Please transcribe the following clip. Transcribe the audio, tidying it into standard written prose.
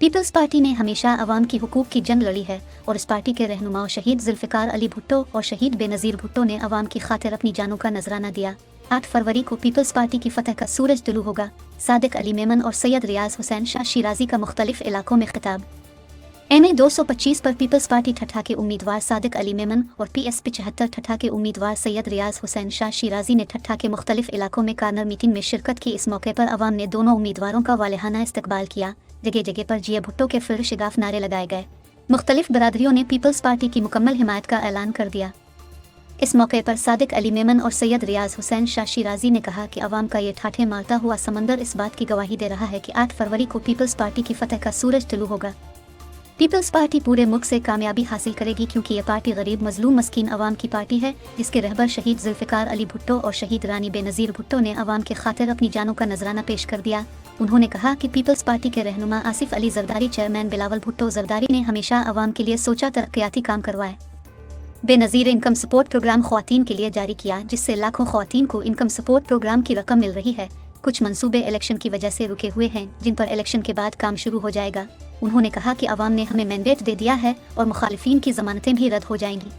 Peoples party ने हमेशा अवाम की हुकूक की जंग लड़ी है और इस पार्टी के रहनुमा शहीद जुल्फ़िकार अली भुट्टो और शहीद बेनज़ीर भुट्टो ने अवाम की खातिर अपनी जानों का नजराना दिया। 8 फरवरी को पीपल्स पार्टी की फतह का सूरज तुलू होगा। सादिक अली मेमन और सैयद रियाज हुसैन शाह शिराजी का मुख्तलिफ इलाकों में खिताब। MA 225 पर पीपल्स पार्टी ठठा के उम्मीदवार सादिक अली मेमन और PSP 75 ठठा के उम्मीदवार सैयद रियाज हुसैन शाह शिराजी ने ठठा के मुख्तलिफ इलाकों में कार्नर मीटिंग में शिरकत की। इस मौके पर अवाम ने दोनों उम्मीदवारों का वालेहाना इस्तकबाल किया। जगह जगह पर जिया भुट्टो के फिर शिगाफ नारे लगाए गए। मुख्तलिफ बरादरियों ने पीपल्स पार्टी की मुकम्मल हिमायत का ऐलान कर दिया। इस मौके पर सादिक अली मेमन और सैयद रियाज हुसैन शाह शिराजी ने कहा कि अवाम का ये ठाठे मारता हुआ समंदर इस बात की गवाही दे रहा है कि 8 फरवरी को पीपल्स पार्टी की फतह का सूरज तुलू होगा। पीपल्स पार्टी पूरे मुल्क से कामयाबी हासिल करेगी क्योंकि यह पार्टी गरीब मजलूम मस्कीन अवाम की पार्टी है, जिसके रहबर शहीद जुल्फ़िकार अली भुट्टो और शहीद रानी बेनज़ीर भुट्टो ने अवाम के खातिर अपनी जानों का नजराना पेश कर दिया। उन्होंने कहा कि पीपल्स पार्टी के रहनुमा आसिफ अली जरदारी चेयरमैन बिलावल भुट्टो जरदारी ने हमेशा अवाम के लिए सोचा तरक्याती काम करवाए। बेनज़ीर इनकम सपोर्ट प्रोग्राम ख्वातीन के लिए जारी किया, जिससे लाखों ख्वातीन को इनकम सपोर्ट प्रोग्राम की रकम मिल रही है। कुछ मंसूबे इलेक्शन की वजह से रुके हुए हैं, जिन पर इलेक्शन के बाद काम शुरू हो जाएगा। उन्होंने कहा कि अवाम ने हमें मैंडेट दे दिया है और मुखालिफिन की जमानतें भी रद्द हो जाएंगी।